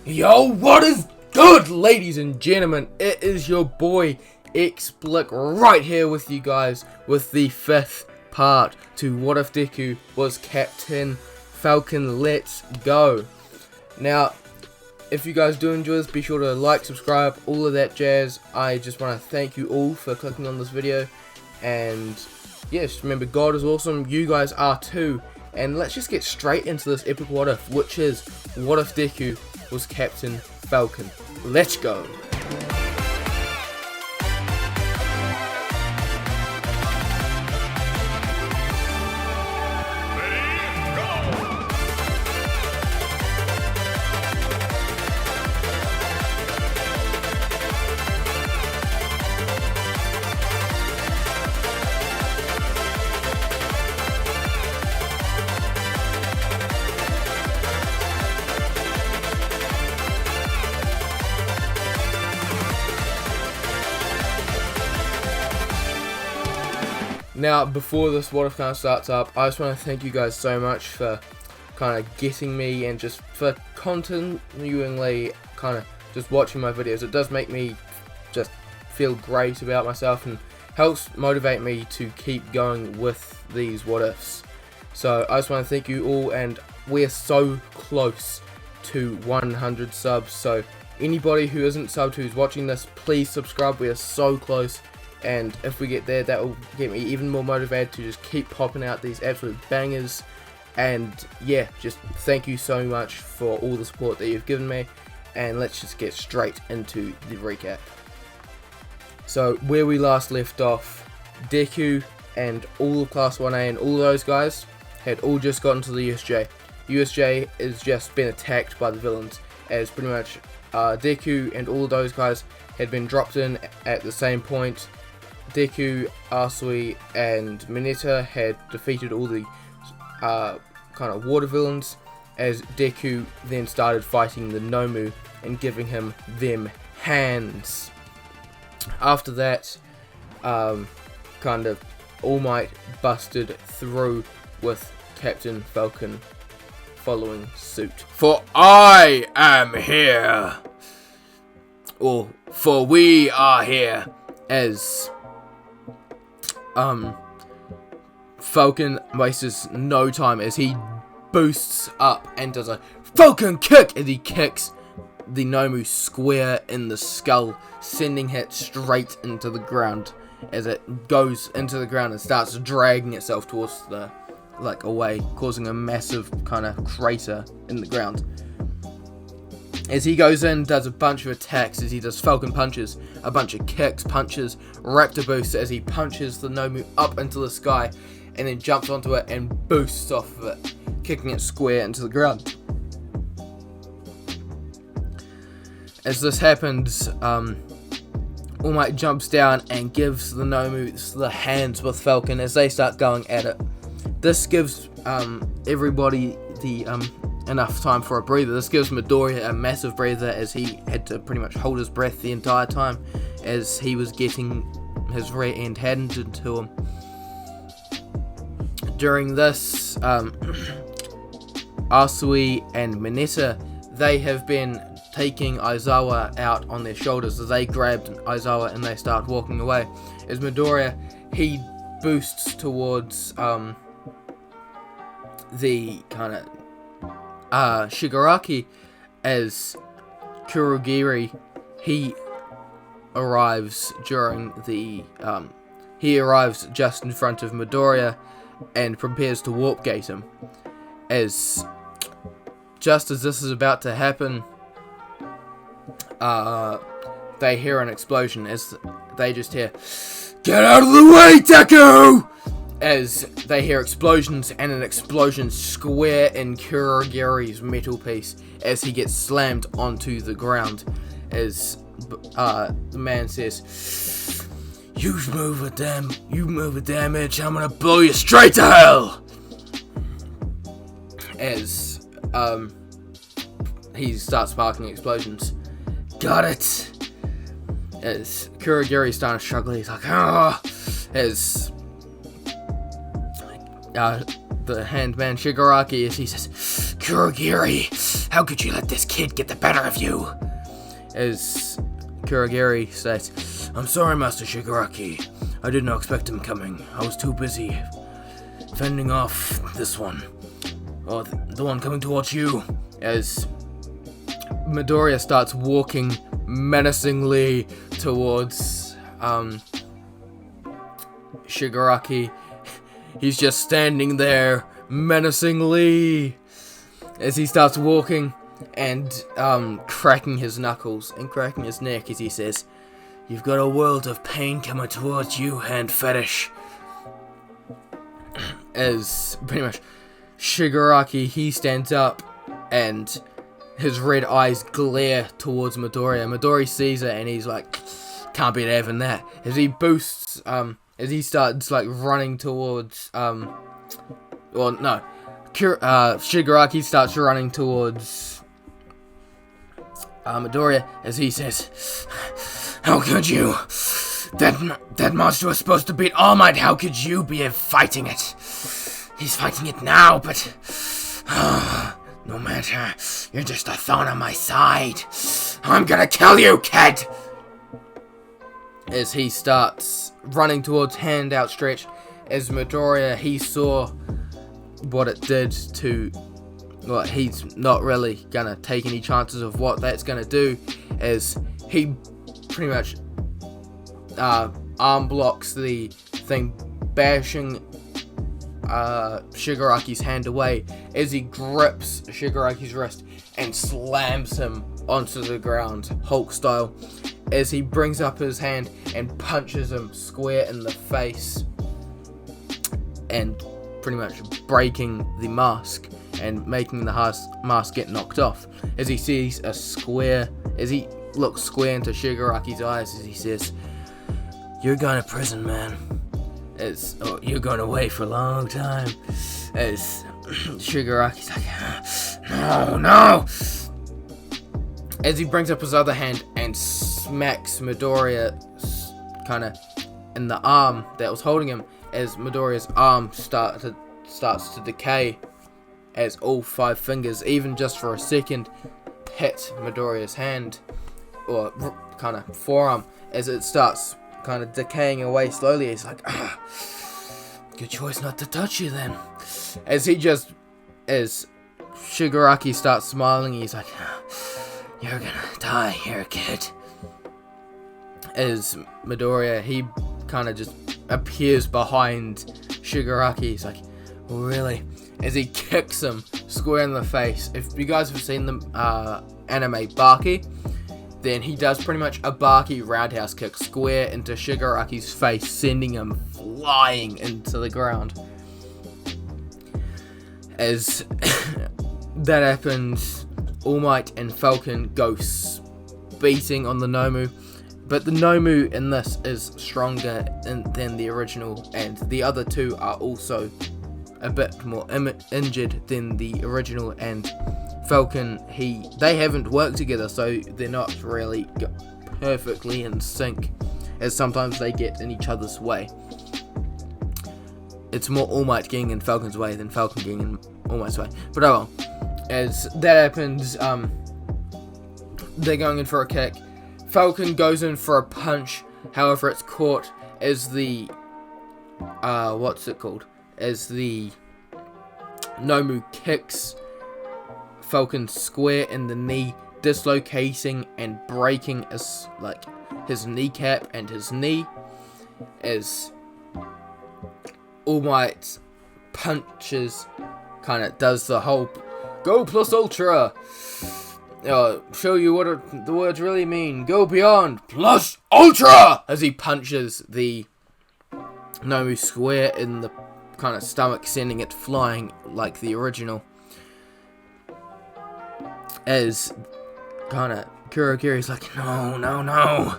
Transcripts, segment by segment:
Yo, what is good, ladies and gentlemen? It is your boy X-Blick right here with you guys with the 5th part to What If Deku Was Captain Falcon. Let's go. Now, if you guys do enjoy this, be sure to like, subscribe, all of that jazz. I just want to thank you all for clicking on this video. And yes, remember, God is awesome. You guys are too. And let's just get straight into this epic what if, which is what if Deku was Captain Falcon. Let's go. Now, before this what if kind of starts up, I just want to thank you guys so much for kind of getting me and just for continually kind of just watching my videos. It does make me just feel great about myself and helps motivate me to keep going with these what ifs. So I just want to thank you all, and we're so close to 100 subs. So anybody who isn't subbed who's watching this, please subscribe. We are so close. And if we get there, that will get me even more motivated to just keep popping out these absolute bangers. And yeah, just thank you so much for all the support that you've given me. And let's just get straight into the recap. So where we last left off, Deku and all of Class 1A and all those guys had all just gotten to the USJ. USJ has just been attacked by the villains, as pretty much Deku and all of those guys had been dropped in at the same point. Deku, Asui, and Mineta had defeated all the kind of water villains, as Deku then started fighting the Nomu and giving him them hands. After that, kind of All Might busted through with Captain Falcon following suit. For I am here, or for we are here, as Falcon wastes no time as he boosts up and does a Falcon kick as he kicks the Nomu square in the skull, sending it straight into the ground as it goes into the ground and starts dragging itself towards the away, causing a massive kind of crater in the ground. As he goes in, does a bunch of attacks, as he does Falcon punches, a bunch of kicks, punches, raptor boosts as he punches the Nomu up into the sky, and then jumps onto it and boosts off of it, kicking it square into the ground. As this happens, All Might jumps down and gives the Nomu the hands with Falcon as they start going at it. This gives everybody the enough time for a breather. This gives Midoriya a massive breather, as he had to pretty much hold his breath the entire time as he was getting his rear end handed to him. During this, Asui and Mineta, they have been taking Aizawa out on their shoulders, as they grabbed Aizawa and they start walking away. As Midoriya, he boosts towards the kind of Shigaraki, as Kurogiri, he arrives during the he arrives just in front of Midoriya and prepares to warp gate him. As just as this is about to happen, they hear an explosion, as they just hear, "Get out of the way, Deku!" As they hear explosions, and an explosion square in Kurogiri's metal piece as he gets slammed onto the ground, as the man says, you move a damage, I'm gonna blow you straight to hell!" As he starts sparking explosions. Got it! As Kurogiri's starting to struggle, he's like, "Ah!" As the handman Shigaraki, as he says, "Kurogiri, How could you let this kid get the better of you? As Kurogiri says, I'm sorry, Master Shigaraki. I did not expect him coming. I was too busy fending off this one. Or the one coming towards you. As Midoriya starts walking menacingly towards Shigaraki. He's just standing there menacingly as he starts walking and cracking his knuckles and cracking his neck as he says, "You've got a world of pain coming towards you, hand fetish." As pretty much Shigaraki, he stands up and his red eyes glare towards Midoriya. Midoriya sees it and he's like, can't be having that. As he boosts, as he starts like running towards, Shigaraki starts running towards Midoriya as he says, "How could you? That monster was supposed to beat All Might. How could you be fighting it? He's fighting it now, but no matter. You're just a thorn on my side. I'm gonna kill you, kid!" As he starts running towards hand outstretched, as Midoriya, he saw what it did to... Well, he's not really gonna take any chances of what that's gonna do, as he pretty much arm blocks the thing, bashing Shigaraki's hand away as he grips Shigaraki's wrist and slams him onto the ground, Hulk style, as he brings up his hand and punches him square in the face and pretty much breaking the mask and making the mask get knocked off, as he sees a square, as he looks square into Shigaraki's eyes as he says, "You're going to prison, man. You're going away for a long time." As Shigaraki's like, no! As he brings up his other hand and smacks Midoriya kind of in the arm that was holding him, as Midoriya's arm starts to decay, as all 5 fingers, even just for a second, hit Midoriya's hand, or kind of forearm, as it starts kind of decaying away slowly. He's like, good choice not to touch you then. As Shigaraki starts smiling, he's like, "You're gonna die here, kid." As Midoriya, he kind of just appears behind Shigaraki. He's like, "Oh, really?" As he kicks him square in the face. If you guys have seen the anime Baki, then he does pretty much a Baki roundhouse kick square into Shigaraki's face, sending him flying into the ground. As that happens, All Might and Falcon go beating on the Nomu, but the Nomu in this is stronger than the original, and the other 2 are also a bit more injured than the original, and Falcon, they haven't worked together, so they're not really perfectly in sync, as sometimes they get in each other's way. It's more All Might getting in Falcon's way than Falcon getting in All Might's way. But oh well. As that happens, they're going in for a kick. Falcon goes in for a punch, however it's caught as the as the Nomu kicks Falcon square in the knee, dislocating and breaking his kneecap and his knee, as All Might punches, kind of does the whole go plus ultra, show you what the words really mean, go beyond plus ultra, as he punches the Nomu square in the kind of stomach, sending it flying like the original. As kind of Kurogiri's like, no,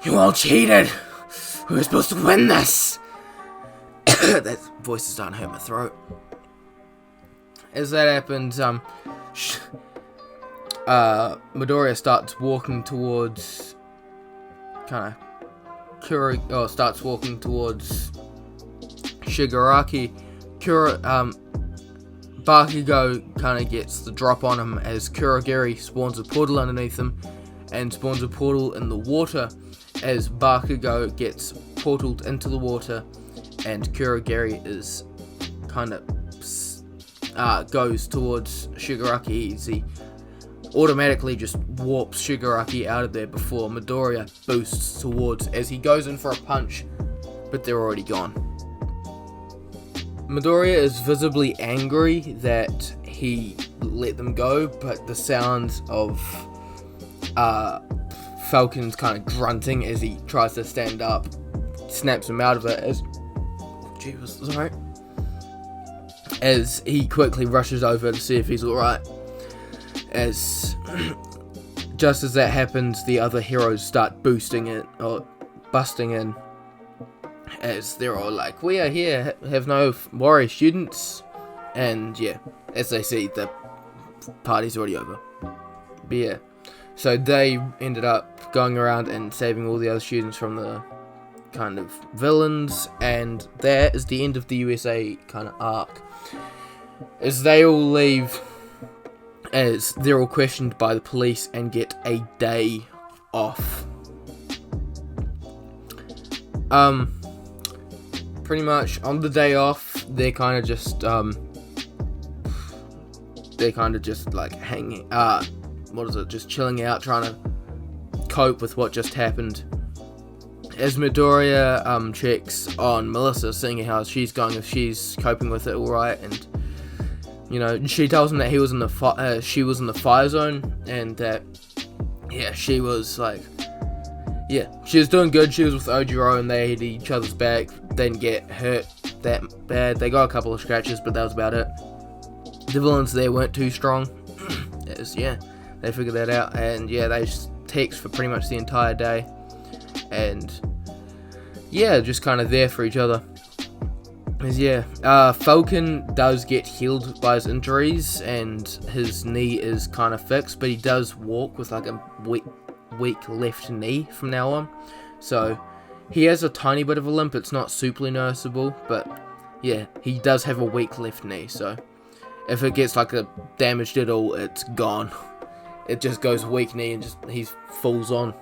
you all cheated. We were supposed to win this. That voice is starting to hurt my throat. As that happens, Midoriya starts walking towards starts walking towards Shigaraki. Bakugo kind of gets the drop on him as Kurogiri spawns a portal underneath him and spawns a portal in the water as Bakugo gets portaled into the water, and Kurogiri is kind of goes towards Shigaraki as he automatically just warps Shigaraki out of there before Midoriya boosts towards as he goes in for a punch, but they're already gone. Midoriya is visibly angry that he let them go, but the sounds of Falcon's kind of grunting as he tries to stand up snaps him out of it as he quickly rushes over to see if he's alright. As just as that happens, the other heroes start busting in, as they're all like, "We are here, have no worry, students." And yeah, as they see, the party's already over. But yeah, so they ended up going around and saving all the other students from the kind of villains, and that is the end of the USA kind of arc. As they all leave, as they're all questioned by the police and get a day off. Pretty much on the day off, they're kind of just like hanging, just chilling out, trying to cope with what just happened. As Midoriya checks on Melissa, seeing how she's going, if she's coping with it alright, and you know, she tells him that she was in the fire zone, and that she was like, she was doing good. She was with Ojiro and they had each other's back. They didn't get hurt that bad. They got a couple of scratches, but that was about it. The villains there weren't too strong. They figured that out, and they just text for pretty much the entire day, and just kind of there for each other. Falcon does get healed by his injuries, and his knee is kind of fixed, but he does walk with like a weak left knee from now on. So he has a tiny bit of a limp. It's not super noticeable, but he does have a weak left knee. So if it gets like a damaged at all, it's gone. It just goes weak knee and he falls on.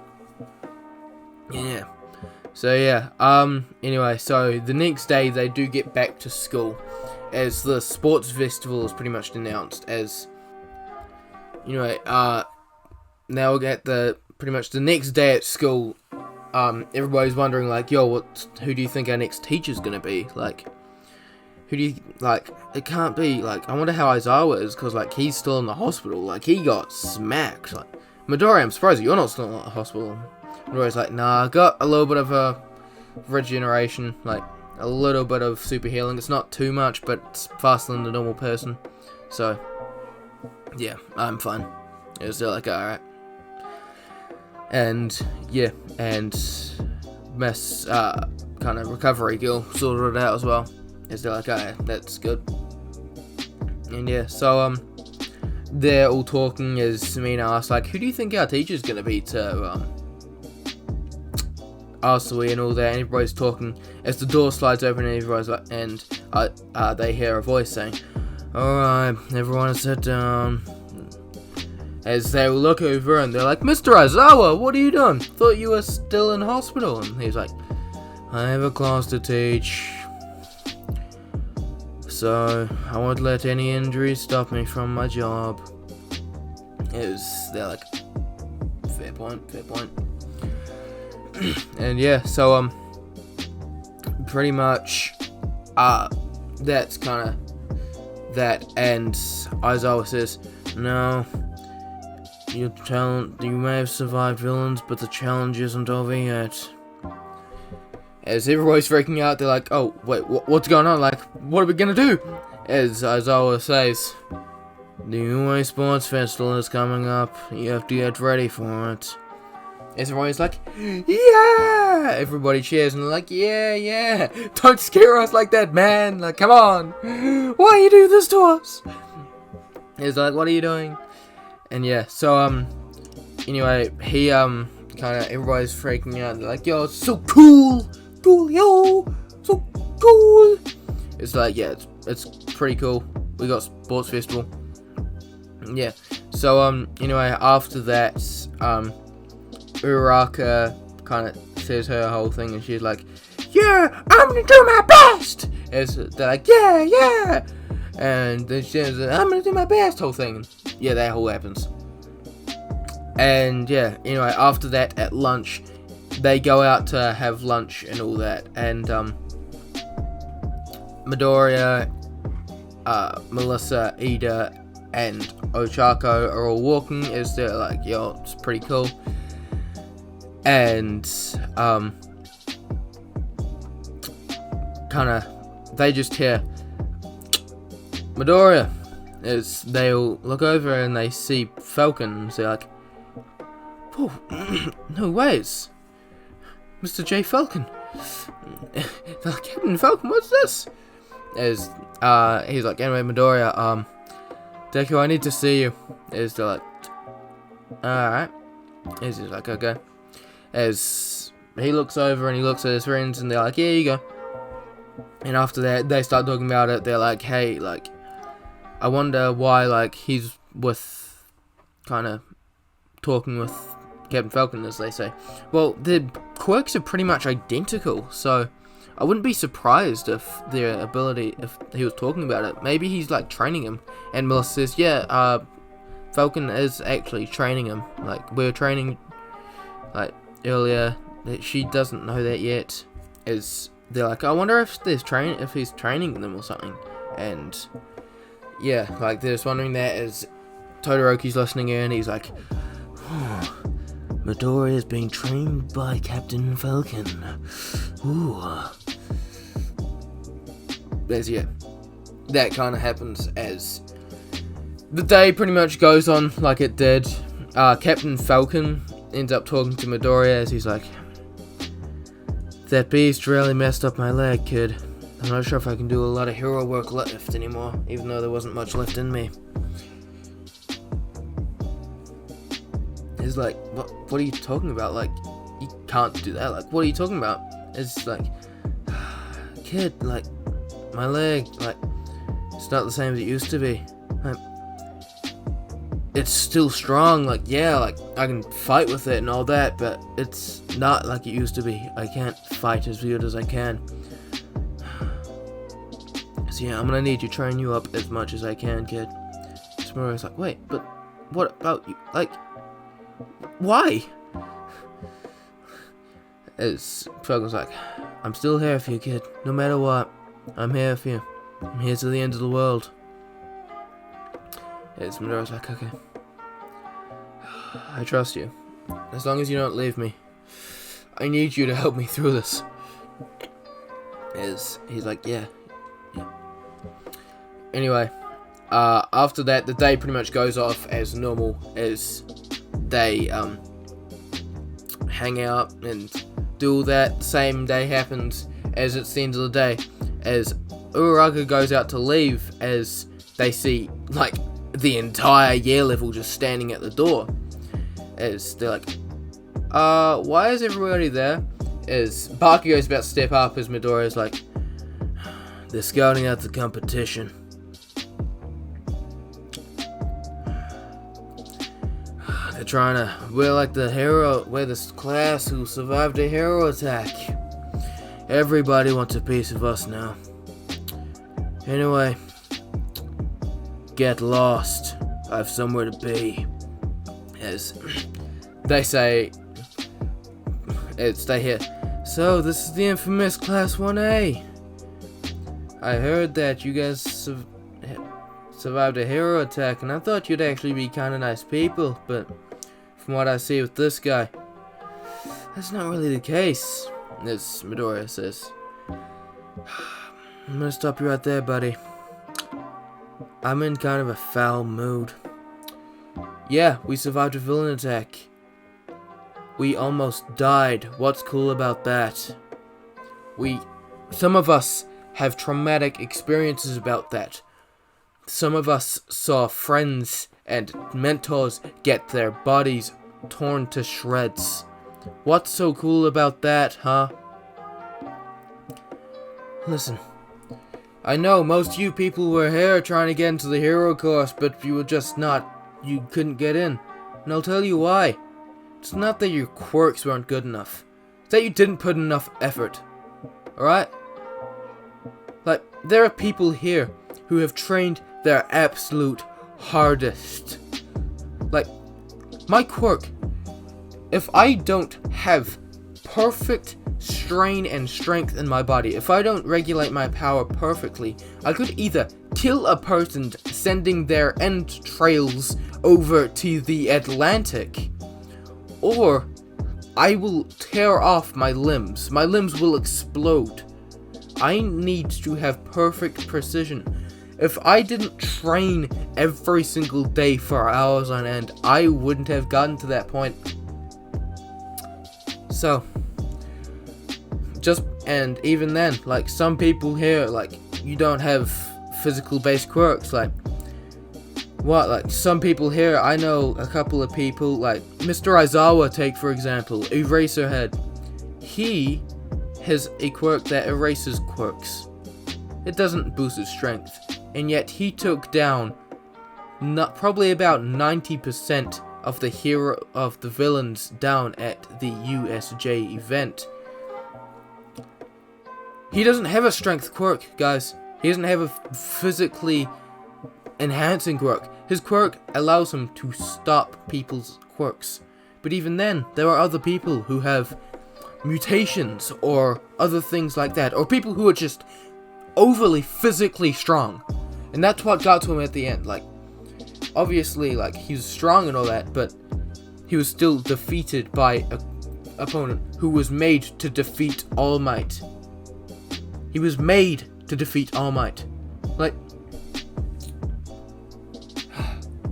Anyway, so the next day they do get back to school, as the sports festival is pretty much announced. As now we'll get pretty much the next day at school. Everybody's wondering like, who do you think our next teacher's gonna be? Like, who do you like? It can't be like, I wonder how Aizawa is, because like he's still in the hospital. Like he got smacked. Like, Midoriya, I'm surprised you're not still in the hospital. Midoriya's like, nah, I got a little bit of a regeneration, like a little bit of super healing. It's not too much, but it's faster than the normal person. So I'm fine. It's still like, alright. And Miss kind of recovery girl sorted it out as well. It's still like, alright, that's good. And so they're all talking as Samina asks like, who do you think our teacher's gonna be, to Asui and all that, and everybody's talking as the door slides open and everybody's like, and they hear a voice saying, "Alright, everyone sit down." As they look over and they're like, "Mr. Aizawa, what are you doing? Thought you were still in hospital." And he's like, "I have a class to teach, so I won't let any injuries stop me from my job." They're like, fair point. And so pretty much that's kind of that. And Aizawa says, "No, you may have survived villains, but the challenge isn't over yet." As everybody's freaking out, they're like, "Oh wait, what's going on? Like, what are we gonna do?" As Aizawa says, "The UA Sports Festival is coming up. You have to get ready for it." Everybody's like, "Yeah!" Everybody cheers and they're like, yeah. Don't scare us like that, man. Like, come on. Why you do this to us? He's like, "What are you doing?" And so anyway, he kind of, everybody's freaking out. They're like, "Yo, it's so cool, yo, so cool." It's like, it's pretty cool. we got sports festival. Yeah. So anyway, after that, Uraraka kind of says her whole thing, and she's like, "Yeah, I'm gonna do my best." As they're like, "Yeah," and then she says, "I'm gonna do my best," whole thing. And yeah, that whole happens. And yeah, anyway, after that, at lunch, they go out to have lunch and all that, and Midoriya, Melissa, Ida, and Ochako are all walking as they're like, "Yo, it's pretty cool." And they just hear Midoriya as they all look over and they see Falcon. So they're like, "Oh, no ways, Mr. J. Falcon." They're like, "Captain Falcon, what's this?" As he's like, "Anyway, Midoriya, Deku, I need to see you." As they're like, "Alright." As he's like, "Okay." As he looks over and he looks at his friends and they're like, "Yeah, you go." And after that, they start talking about it. They're like, "Hey, like, I wonder why, like, he's with, kind of, talking with Captain Falcon," as they say. Well, their quirks are pretty much identical, so I wouldn't be surprised if their ability, if he was talking about it. Maybe he's, like, training him. And Melissa says, "Yeah, Falcon is actually training him. Like, we were training, like, earlier." That she doesn't know that yet. As they're like, "I wonder if he's training them or something." And yeah, like, they're just wondering that as Todoroki's listening in. He's like, "Oh, Midoriya is being trained by Captain Falcon. Ooh." There's, yeah, that kind of happens as the day pretty much goes on like it did. Captain Falcon ends up talking to Midoriya as he's like, "That beast really messed up my leg, kid. I'm not sure if I can do a lot of hero work left anymore, even though there wasn't much left in me." He's like, what are you talking about? Like, you can't do that. Like, what are you talking about?" It's like, "Kid, like, my leg, like, it's not the same as it used to be. Like, it's still strong, like, yeah, like, I can fight with it and all that, but it's not like it used to be. I can't fight as good as I can. So yeah, I'm gonna need to train you up as much as I can, kid." Smurf's like, "Wait, but what about you? Like, why?" As Falcon's like, "I'm still here for you, kid. No matter what, I'm here for you. I'm here to the end of the world." As Midoriya's like, "Okay, I trust you. As long as you don't leave me. I need you to help me through this." As he's like, yeah. Anyway, after that, the day pretty much goes off as normal as they hang out and do all that. The same day happens as it's the end of the day, as Uraraka goes out to leave as they see, like, the entire year level just standing at the door. As they're like, "Why is everybody there?" As Bakugo's about to step up as Midoriya's like, "They're scouting out the competition. They're trying to, we're this class who survived a hero attack. Everybody wants a piece of us now. Anyway, get lost. I have somewhere to be." As they say, as they hear, "So, this is the infamous Class 1A. I heard that you guys survived a hero attack, and I thought you'd actually be kind of nice people, but from what I see with this guy, that's not really the case," as Midoriya says. "I'm gonna stop you right there, buddy. I'm in kind of a foul mood. Yeah, we survived a villain attack. We almost died. What's cool about that? Some of us have traumatic experiences about that. Some of us saw friends and mentors get their bodies torn to shreds. What's so cool about that, huh? Listen, I know most of you people were here trying to get into the hero course, but you couldn't get in. And I'll tell you why. It's not that your quirks weren't good enough. It's that you didn't put enough effort. Alright? Like, there are people here who have trained their absolute hardest. Like, my quirk, if I don't have perfect strain and strength in my body, if I don't regulate my power perfectly, I could either kill a person sending their entrails over to the Atlantic, or I will tear off my limbs. My limbs will explode. I need to have perfect precision. If I didn't train every single day for hours on end, I wouldn't have gotten to that point. So, and even then, like, some people here, like, you don't have physical based quirks, like, like, some people here, I know a couple of people, like, Mr. Aizawa, take for example, Eraserhead. He has a quirk that erases quirks. It doesn't boost his strength, and yet he took down probably about 90% of the villains down at the USJ event. He doesn't have a strength quirk, guys. He doesn't have a physically enhancing quirk. His quirk allows him to stop people's quirks. But even then, there are other people who have mutations or other things like that, or people who are just overly physically strong. And that's what got to him at the end. Like, obviously, like, he was strong and all that, but he was still defeated by an opponent who was made to defeat All Might. He was made to defeat All Might. Like,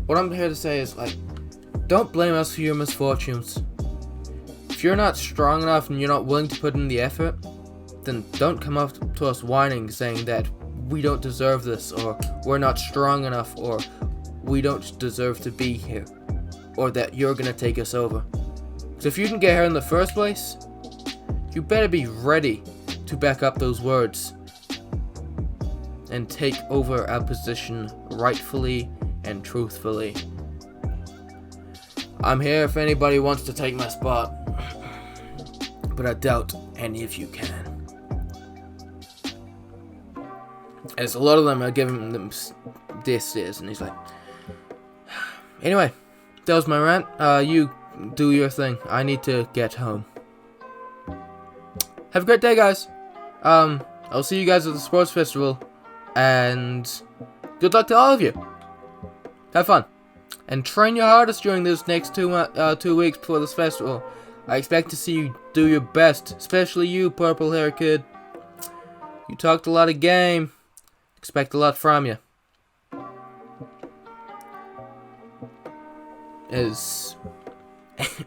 what I'm here to say is, like, don't blame us for your misfortunes. If you're not strong enough and you're not willing to put in the effort, then don't come up to us whining, saying that we don't deserve this, or we're not strong enough, or we don't deserve to be here, or that you're gonna take us over. So if you didn't get here in the first place, you better be ready to back up those words and take over our position rightfully and truthfully. I'm here if anybody wants to take my spot, but I doubt any of you can. As a lot of them are giving them this, and he's like, anyway, that was my rant. You do your thing. I need to get home. Have a great day, guys. I'll see you guys at the sports festival, and good luck to all of you. Have fun, and train your hardest during those next 2 weeks before this festival. I expect to see you do your best, especially you, purple hair kid. You talked a lot of game. Expect a lot from you. As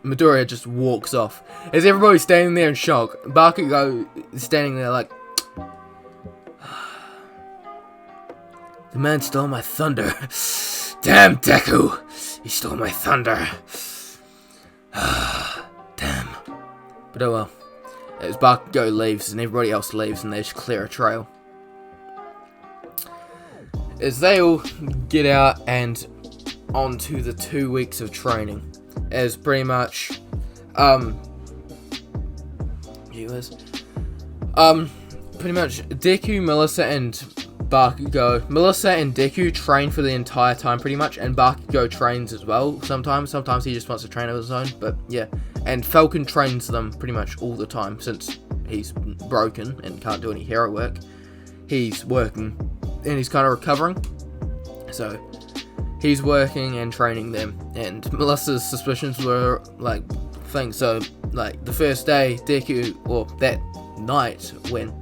Midoriya just walks off, as everybody's standing there in shock, Bakugo is standing there like, the man stole my thunder. Damn, Deku! He stole my thunder. Damn. But oh well. As Bakugo leaves and everybody else leaves and they just clear a trail. As they all get out and onto the 2 weeks of training. As pretty much, pretty much Deku, Melissa, and Bakugo. Melissa and Deku train for the entire time pretty much, and Bakugo trains as well sometimes. Sometimes he just wants to train of his own, but yeah. And Falcon trains them pretty much all the time since he's broken and can't do any hero work. He's working and he's kind of recovering, so he's working and training them. And Melissa's suspicions were like things. So like the first day, Deku, or that night when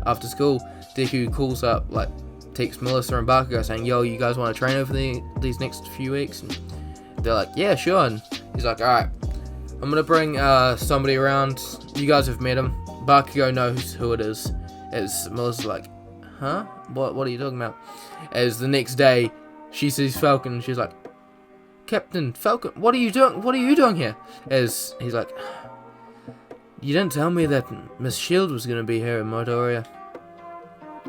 after school, Deku calls up, like, texts Melissa and Bakugo saying, yo, you guys want to train over these next few weeks? And they're like, yeah, sure. And he's like, alright, I'm gonna bring somebody around. You guys have met him. Bakugo knows who it is. As Melissa's like, huh? What are you talking about? As the next day, she sees Falcon and she's like, Captain Falcon, what are you doing? What are you doing here? As he's like, you didn't tell me that Miss Shield was gonna be here, Midoriya.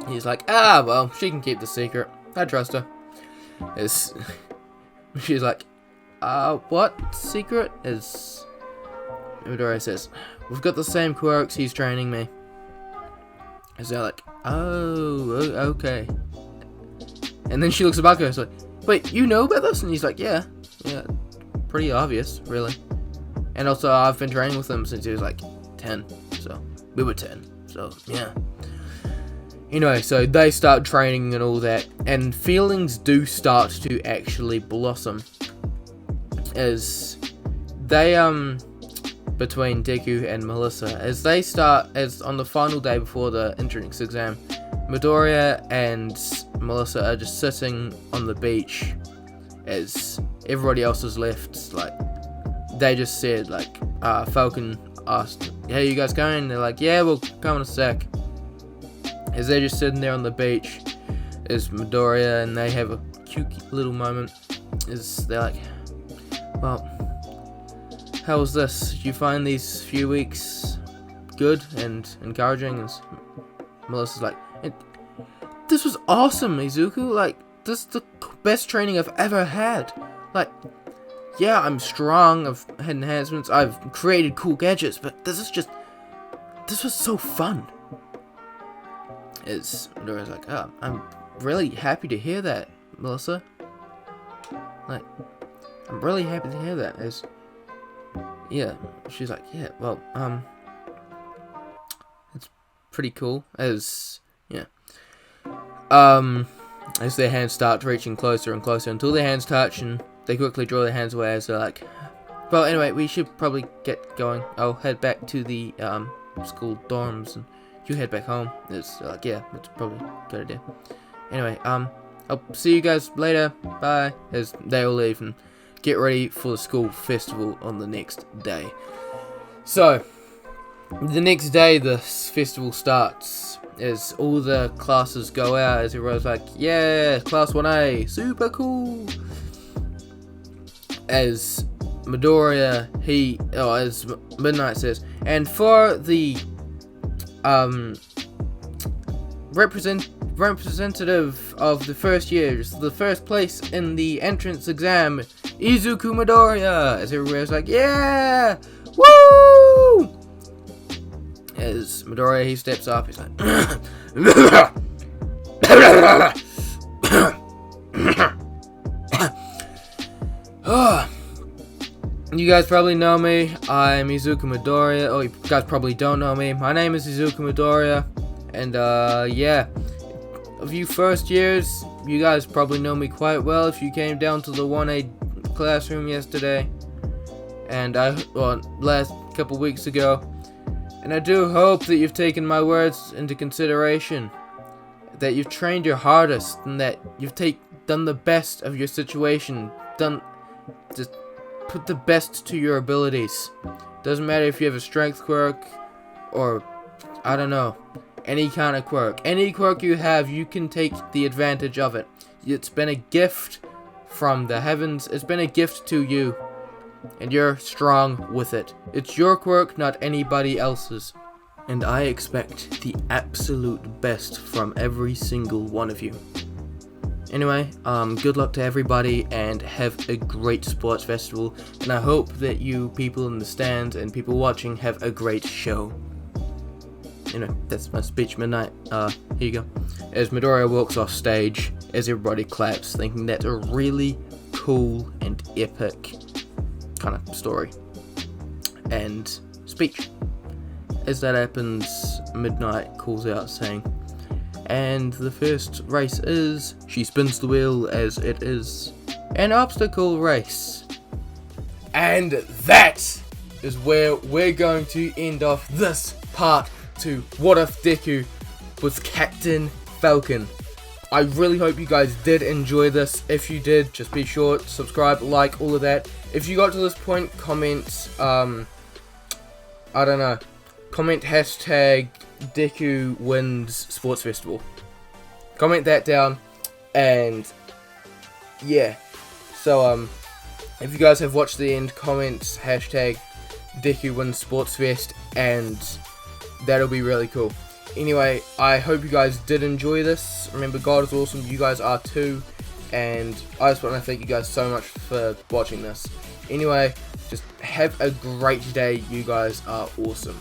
He's like, ah, well, she can keep the secret. I trust her. She's like, what secret? Midoriya says, we've got the same quirks, he's training me. And they're like, oh, okay. And then she looks at Bakugo, it's like, wait, you know about this? And he's like, yeah, pretty obvious, really. And also, I've been training with him since he was like 10, so, we were 10, so, yeah. Anyway, so they start training and all that, and feelings do start to actually blossom. As they, between Deku and Melissa, as on the final day before the entrance exam, Midoriya and Melissa are just sitting on the beach as everybody else has left. Like, they just said, like, Falcon asked, hey, you guys going? And they're like, yeah, we'll come in a sec. As they're just sitting there on the beach, is Midoriya, and they have a cute little moment. Is they're like, well, how was this? Did you find these few weeks good and encouraging? And Melissa's like, this was awesome, Izuku. Like, this is the best training I've ever had. Like, yeah, I'm strong, I've had enhancements, I've created cool gadgets, but this was so fun. Midoriya's like, oh, I'm really happy to hear that, Melissa. Like, I'm really happy to hear that. Yeah, she's like, yeah, well, it's pretty cool. As their hands start reaching closer and closer until their hands touch, and they quickly draw their hands away as they're like, well, anyway, we should probably get going. I'll head back to the school dorms, and you head back home. It's like, yeah, that's probably a good idea. Anyway, I'll see you guys later. Bye. As they all leave and get ready for the school festival on the next day. So, the next day the festival starts as all the classes go out, as everyone's like, yeah, class 1A, super cool. As Midoriya, as Midnight says, and for the representative of the first years, the first place in the entrance exam, Izuku Midoriya, as everywhere's like, yeah, woo! As Midoriya, he steps up, he's like, you guys probably know me. I'm Izuku Midoriya. Oh, you guys probably don't know me. My name is Izuku Midoriya. And, yeah. Of you first years, you guys probably know me quite well if you came down to the 1A classroom yesterday. And last couple weeks ago. And I do hope that you've taken my words into consideration. That you've trained your hardest. And that you've done the best of your situation. Just put the best to your abilities. Doesn't matter if you have a strength quirk or, I don't know, any kind of quirk. Any quirk you have, you can take the advantage of it. It's been a gift from the heavens. It's been a gift to you. And you're strong with it. It's your quirk, not anybody else's. And I expect the absolute best from every single one of you. Anyway, good luck to everybody, and have a great sports festival, and I hope that you people in the stands and people watching have a great show. Anyway, that's my speech, Midnight. Here you go. As Midoriya walks off stage, as everybody claps, thinking that's a really cool and epic kind of story and speech. As that happens, Midnight calls out saying, and the first race is, she spins the wheel as it is an obstacle race. And that is where we're going to end off this part to What If Deku with Captain Falcon. I really hope you guys did enjoy this. If you did, just be sure to subscribe, like, all of that. If you got to this point, comment, I don't know, comment hashtag Deku wins sports festival. Comment that down, and yeah. So if you guys have watched the end, comment hashtag Deku wins sports fest, and that'll be really cool. Anyway, I hope you guys did enjoy this. Remember, God is awesome, you guys are too, and I just want to thank you guys so much for watching this. Anyway, just have a great day, you guys are awesome.